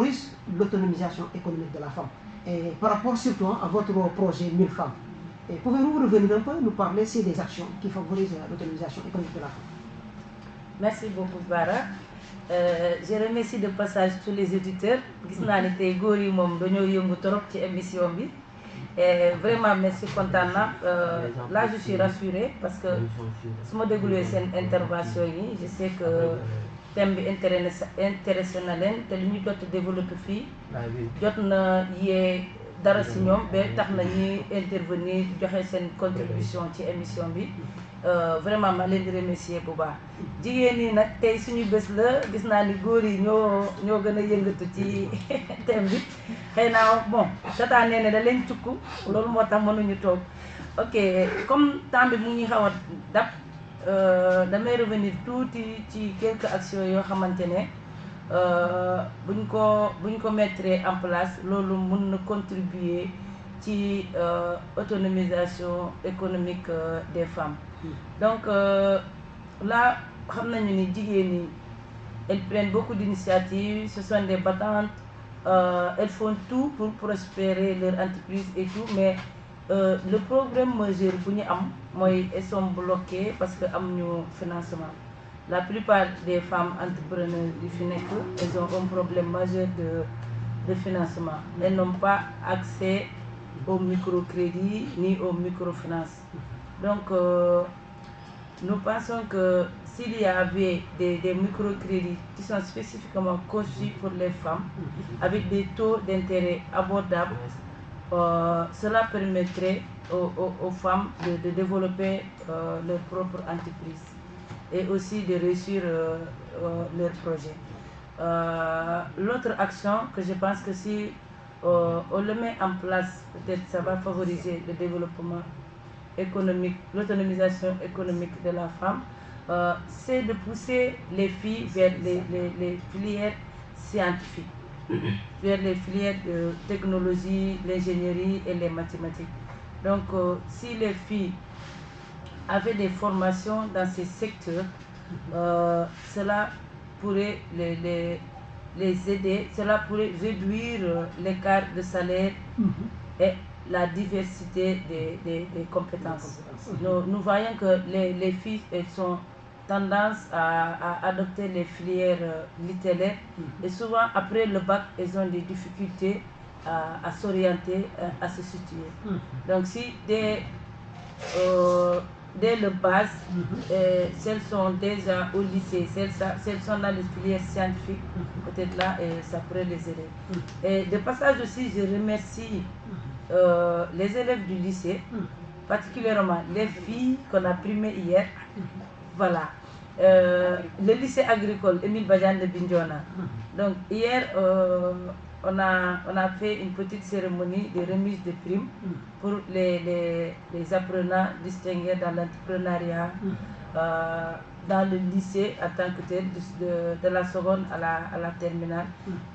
favorise l'autonomisation économique de la femme. Et par rapport surtout à votre projet 1000 femmes, pouvez-vous revenir un peu, nous parler aussi des actions qui favorisent l'autonomisation économique de la femme? Merci beaucoup, Bara. Je remercie de passage tous les auditeurs. Gis naa ne tey góor yi moom dañoo yëngu trop ci émission bi. Et vraiment merci kontaan na. Là je suis rassurée parce que su ma dégluwee seen intervention yi je sais que thème bi intéressé na leen te li ñu jot développé fii jot na yee dara si ñoom ba tax na ñuy intervenir joxe seen contribution ci émission bi. Vraiment ma leen di remercier bu baax jigéen ñi nag tey suñu bés la gis naa ni góor yi ñoo gën a yëngatu ci thème bi xëy naa bon tata nee ne da leen cukk loolu moo tax mënuñu toog ok comme temps bi mu ngi xaw a dab damay revenir tuuti ci quelques actions yoo xamante ne buñ ko mettre en place loolu mun na contribuer ci autonomisation économique des femmes. Donc là xam nañu ni jigéen ñi elles prennent beaucoup d'initiatives, ce sont des battantes, elles font tout pour prospérer leur entreprise et tout, mais le problème majeur bu ñu am mooy elles sont bloquées parce que amuñu financement. La plupart des femmes entrepreneurs du fi nekk elles ont un problème majeur de financement. Elles n'ont pas accès au microcrédit ni au microfinance. Donc nous pensons que s'il y avait des microcrédits qui sont spécifiquement conçus pour les femmes avec des taux d'intérêt abordables, cela permettrait aux femmes de développer leur propre entreprise et aussi de réussir leurs projets. L'autre action que je pense que si on le met en place, peut-être ça va favoriser le développement économique, l'autonomisation économique de la femme, c'est de pousser les filles vers les filières scientifiques, vers les filières de technologie, l'ingénierie et les mathématiques. Donc si les filles avaient des formations dans ces secteurs, cela pourrait les aider, cela pourrait réduire l'écart de salaire et la diversité des compétences. Nous voyons que les filles, elles ont tendance à adopter les filières littéraires et souvent après le bac, elles ont des difficultés à s'orienter, à se situer. Donc si dès le base, celles sont déjà au lycée, celles sont dans les filières scientifiques, peut-être là, ça pourrait les aider. Et de passage aussi, je remercie les élèves du lycée, particulièrement les filles qu'on a primées hier. Voilà. Le lycée agricole Émile Badiane de Bignona. Donc hier, on a fait une petite cérémonie de remise de primes pour les apprenants distingués dans l'entrepreneuriat, dans le lycée en tant que tel, de la seconde à la terminale,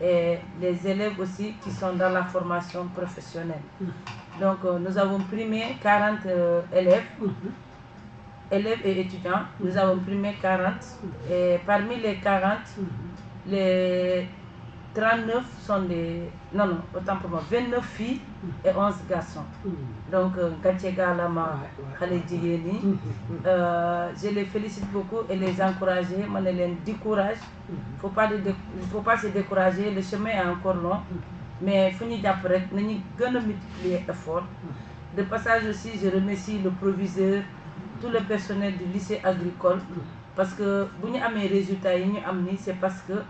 et les élèves aussi qui sont dans la formation professionnelle. Donc nous avons primé 40 élèves et étudiants, nous avons primé 40, et parmi les 40, les 39 sont autant pour moi, 29 filles et 11 garçons. Donc, je les félicite beaucoup et les encourage, je les décourage. Il ne faut pas se décourager, le chemin est encore long, mais il faut multiplier l'effort. De passage aussi, je remercie le proviseur, tout le personnel du lycée agricole, parce que si nous avons des résultats, c'est parce que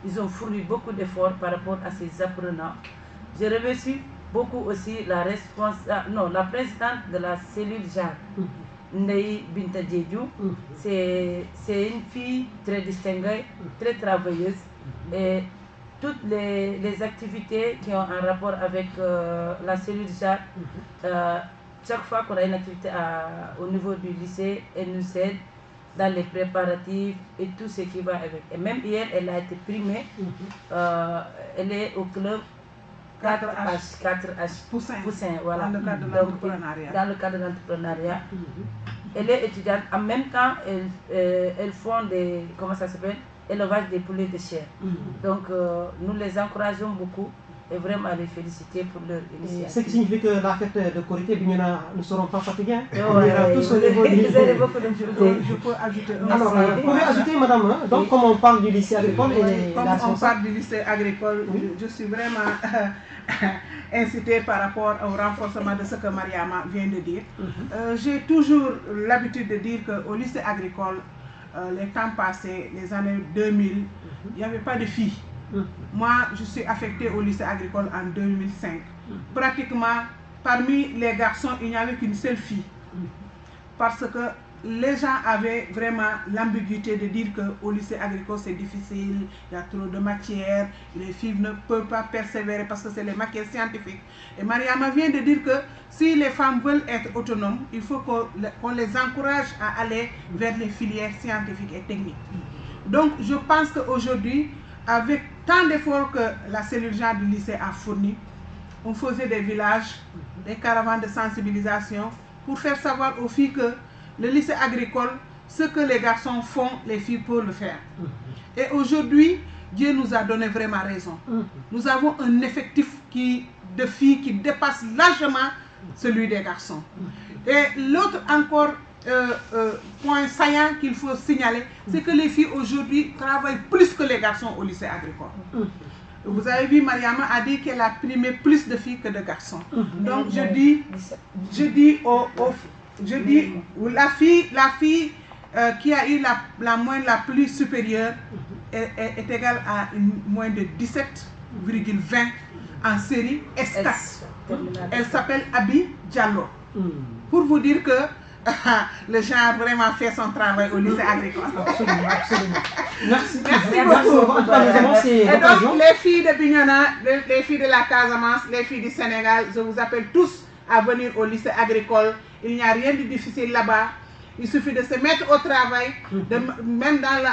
ils ont fourni beaucoup d'efforts par rapport à ces apprenants. Je remercie beaucoup aussi la présidente de la cellule JAR, Ndei Binta Djedjou. C'est une fille très distinguée, très travailleuse, et toutes les activités qui ont un rapport avec la cellule JAR, chaque fois qu'on a une activité au niveau du lycée, elle nous aide dans les préparatifs et tout ce qui va avec. Et même hier, elle a été primée. Elle est au club 4H Poussin, voilà. Dans le cadre de l'entrepreneuriat. Elle est étudiante. En même temps, elles font des, comment ça s'appelle, élevage des poulets de chair. Donc nous les encourageons beaucoup et vraiment les féliciter pour leur initiative. Ce qui signifie que la fête de Korité, ne seront pas fatigués. On ira tous au niveau du lycée. Je peux ajouter un Alors, vous pouvez ajouter, madame, donc comme on parle du lycée agricole et comme on parle du lycée agricole, je suis vraiment incitée par rapport au renforcement de ce que Mariama vient de dire. J'ai toujours l'habitude de dire qu'au lycée agricole, les temps passés, les années 2000, il n'y avait pas de filles. Moi, je suis affectée au lycée agricole en 2005. Pratiquement, parmi les garçons, il n'y avait qu'une seule fille. Parce que les gens avaient vraiment l'ambiguïté de dire qu'au lycée agricole c'est difficile, il y a trop de matières, les filles ne peuvent pas persévérer parce que c'est les matières scientifiques. Et Mariama vient de dire que si les femmes veulent être autonomes, il faut qu'on les encourage à aller vers les filières scientifiques et techniques. Donc je pense qu'aujourd'hui, avec tant d'efforts que la cellule genre du lycée a fourni, on faisait des villages, des caravanes de sensibilisation pour faire savoir aux filles que le lycée agricole, ce que les garçons font, les filles peuvent le faire. Et aujourd'hui, Dieu nous a donné vraiment raison. Nous avons un effectif de filles qui dépasse largement celui des garçons. Et l'autre encore point saillant qu'il faut signaler, c'est que les filles aujourd'hui travaillent plus que les garçons au lycée agricole. Vous avez vu, Mariama a dit qu'elle a primé plus de filles que de garçons. Donc je dis la fille qui a eu la moyenne la plus supérieure est égale à une moyenne de 17,20 en série S4. Elle s'appelle Abi Diallo. Pour vous dire que le genre a vraiment fait son travail au lycée agricole. Absolument, absolument. Merci beaucoup. Et donc, les filles de Bignona, les filles de la Casamance, les filles du Sénégal, je vous appelle tous à venir au lycée agricole. Il n'y a rien de difficile là-bas. Il suffit de se mettre au travail, même dans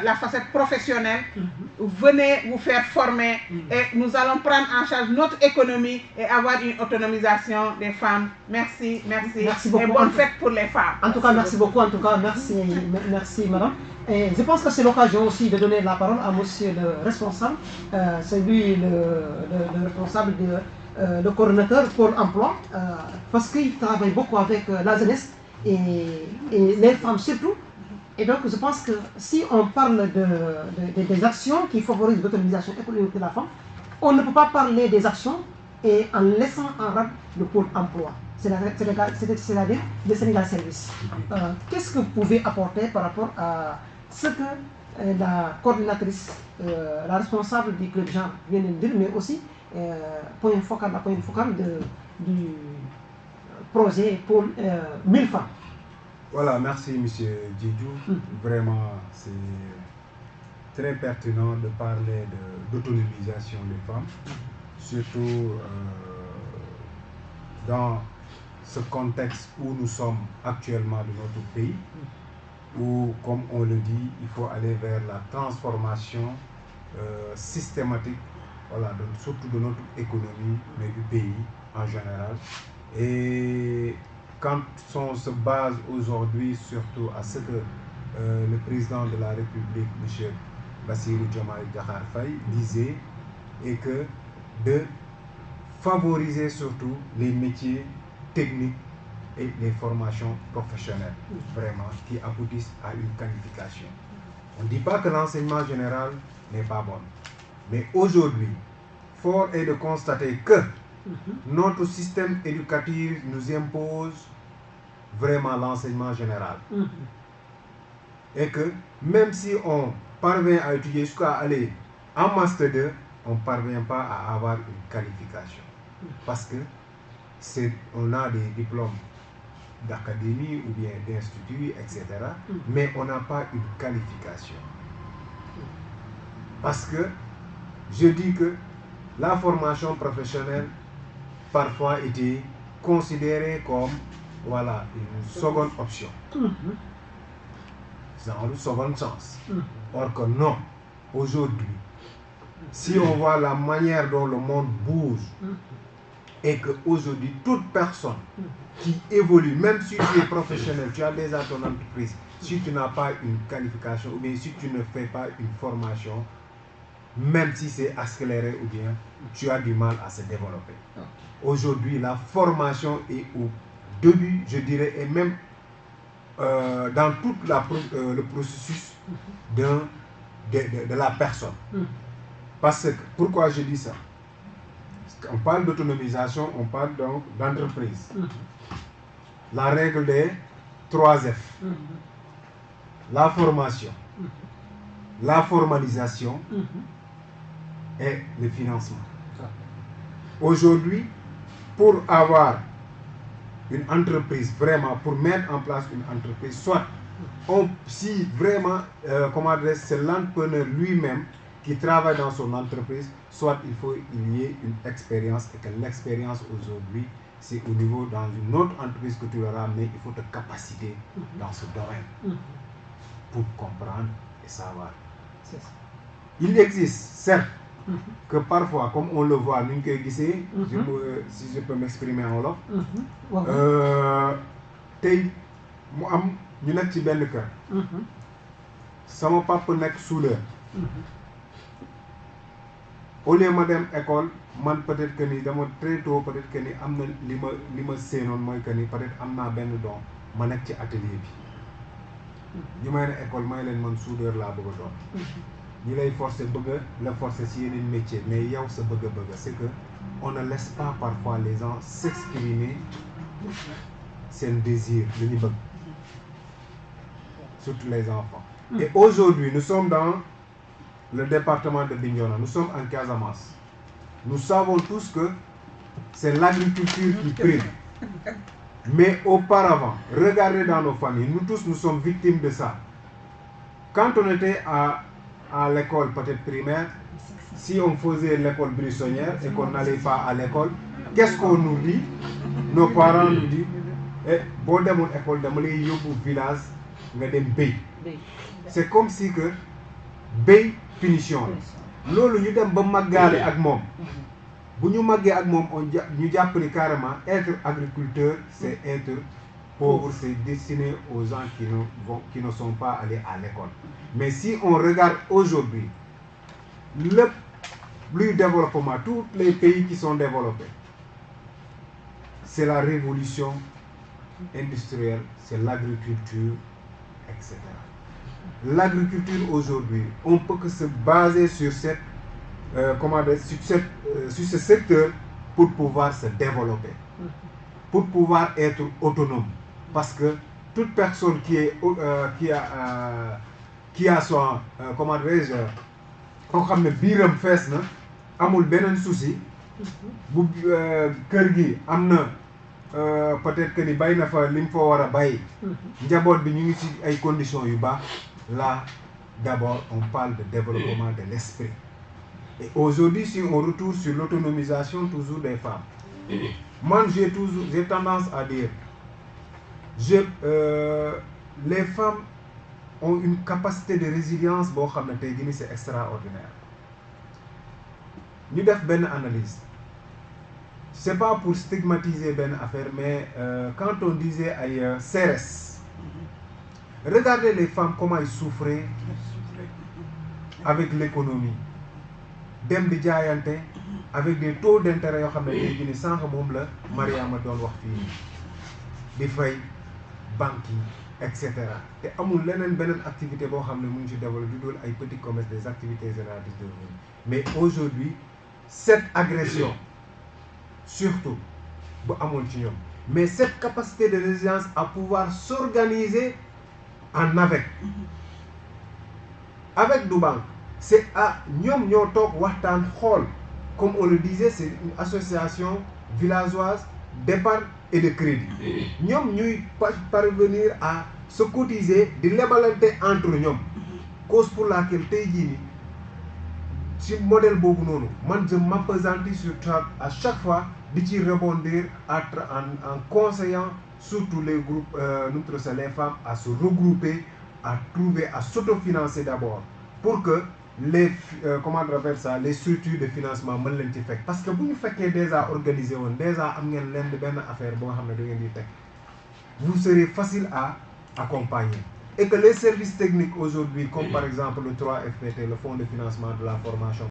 la facette professionnelle. Venez vous faire former et nous allons prendre en charge notre économie et avoir une autonomisation des femmes. Merci, merci. Merci beaucoup. Et bonne fête pour les femmes. En tout cas, merci beaucoup. En tout cas, merci madame. Et je pense que c'est l'occasion aussi de donner la parole à monsieur le responsable. C'est lui le responsable le coordonnateur pour l'emploi, parce qu'il travaille beaucoup avec la jeunesse et les femmes surtout. Et donc je pense que si on parle des actions qui favorisent l'autonomisation économique de la femme, on ne peut pas parler des actions et en laissant en rade le pôle emploi, c'est-à-dire le Sénégal Service. Qu'est-ce que vous pouvez apporter par rapport à ce que la coordinatrice, la responsable du club genre vient de dire, mais aussi point focal du projet pour 1000 femmes. Voilà, merci M. Djidjou. Vraiment, c'est très pertinent de parler d'autonomisation des femmes, surtout dans ce contexte où nous sommes actuellement de notre pays, où, comme on le dit, il faut aller vers la transformation systématique, voilà, surtout de notre économie, mais du pays en général. Et quand on se base aujourd'hui surtout à ce que le président de la République, M. Bassirou Diomaye Diakhar Faye, disait, et que de favoriser surtout les métiers techniques et les formations professionnelles, vraiment, qui aboutissent à une qualification. On ne dit pas que l'enseignement général n'est pas bon, mais aujourd'hui, fort est de constater que notre système éducatif nous impose vraiment l'enseignement général. Et que même si on parvient à étudier jusqu'à aller en Master 2, on ne parvient pas à avoir une qualification. Parce que on a des diplômes d'académie ou bien d'institut, etc. Mais on n'a pas une qualification. Parce que je dis que la formation professionnelle parfois était considérée comme, voilà, une seconde option. C'est une seconde chance. Or que non, aujourd'hui, si on voit la manière dont le monde bouge, et qu'aujourd'hui, toute personne qui évolue, même si tu es professionnel, tu as déjà ton entreprise, si tu n'as pas une qualification ou bien si tu ne fais pas une formation, même si c'est accéléré ou bien, tu as du mal à se développer. Aujourd'hui, la formation est au début, je dirais, et même dans tout le processus de la personne. Parce que, pourquoi je dis ça? On parle d'autonomisation, on parle donc d'entreprise. La règle des 3 F. La formation, la formalisation et le financement. Aujourd'hui, pour avoir une entreprise, vraiment, pour mettre en place une entreprise, soit si vraiment, c'est l'entrepreneur lui-même qui travaille dans son entreprise, soit il faut qu'il y ait une expérience et que l'expérience aujourd'hui, c'est au niveau dans une autre entreprise que tu l'auras, mais il faut te capaciter dans ce domaine pour comprendre et savoir. Il existe, certes, que parfois, comme on le voit, si je peux m'exprimer en wolof, tey mu am ñu nekk ci benn kër. Sama papa nekk soudeur. Au lieu ma dem école, man peut-être que ni dama très tôt peut-être que ni am na li ma séenoon mooy que ni peut-être am naa benn don ma nekk ci atelier bi. ñu may ne école may leen man soudeur laa bëgg a doon. ñi lay forcer bëgg la forcer si yeneen métier, mais yow sa bëgg-bëgg c'est que on ne laisse pas parfois les gens s'exprimer seen désir li ñu bëgg, surtout les enfants. Et aujourd'hui nous sommes dans le département de Bignona, nous sommes en Casamance. Nous savons tous que c'est l'agriculture qui prime. Mais auparavant, regardez dans nos familles, nous tous nous sommes victimes de ça. Quand on était à l'école peut-être primaire, si on faisait l'école buissonnière et qu'on n'allait pas à l'école, qu'est-ce qu'on nous dit? Nos parents nous disent, bon de mon école, de mon village, mais dem bay. C'est comme si que bay finition. Lolu ñu dem ba maggalé ak mom. Bu ñu maggé ak mom ñu japp ni carrément être agriculteur, c'est être pauvre, c'est destiné aux gens qui ne sont pas allés à l'école. Mais si on regarde aujourd'hui le plus développement, tous les pays qui sont développés, c'est la révolution industrielle, c'est l'agriculture, etc. L'agriculture aujourd'hui, on peut que se baser sur sur ce secteur pour pouvoir se développer, pour pouvoir être autonome. Parce que toute personne qui a son, comment dirais-je, koo xam ne biiram fees na amul beneen souci bu kër gi am na peut-être que ni bay na fa li mu fa war a bay njaboot bi ñu ngi ci ay conditions yu baax. Là d'abord on parle de développement de l'esprit. Et aujourd'hui si on retourne sur l'autonomisation toujours des femmes, moi j'ai tendance à dire les femmes ont une capacité de résilience boo xam ne tey jii c'est extraordinaire. Ñu def benn analyse, c'est pas pour stigmatiser benn affaire, mais quand on disait ay CRS, regardez les femmes comment ils souffraient avec l'économie, dem di jaayante avec des taux d'intérêt yoo xam ne tey jii nii sànq moom la Mariama doon wax fii di fay banques yi et cetera. te amul leneen beneen activité boo xam ne mu ngi ci développé du doon ay petits commerces, des activités génératrices de revenus. Mais aujourd'hui cette agression surtout bu amul ci ñoom, mais cette capacité de résilience à pouvoir s'organiser en avec du banque, c'est à ñoom ñoo toog waxtaan xool, comme on le disait, c'est une association villageoise d'épargne et de crédit. Ñoom ñuy parvenir à se cotiser di lebalante entre ñoom, cause pour laquelle tey jii nii ci modèle boobu noonu man je m'appesantis sur ça à chaque fois di ci rebondir en conseillant surtout les groupes les femmes à se regrouper, à trouver, à s'autofinancer d'abord pour que les les structures de financement mën leen ci fekk. Parce que bu ñu fekkee déjà organisé woon, déjà am ngeen leen benn affaire boo xam ne da ngeen di teg, vous serez facile à accompagner. et que les services techniques aujourd'hui, comme par exemple le 3FPT, le Fonds de financement de la formation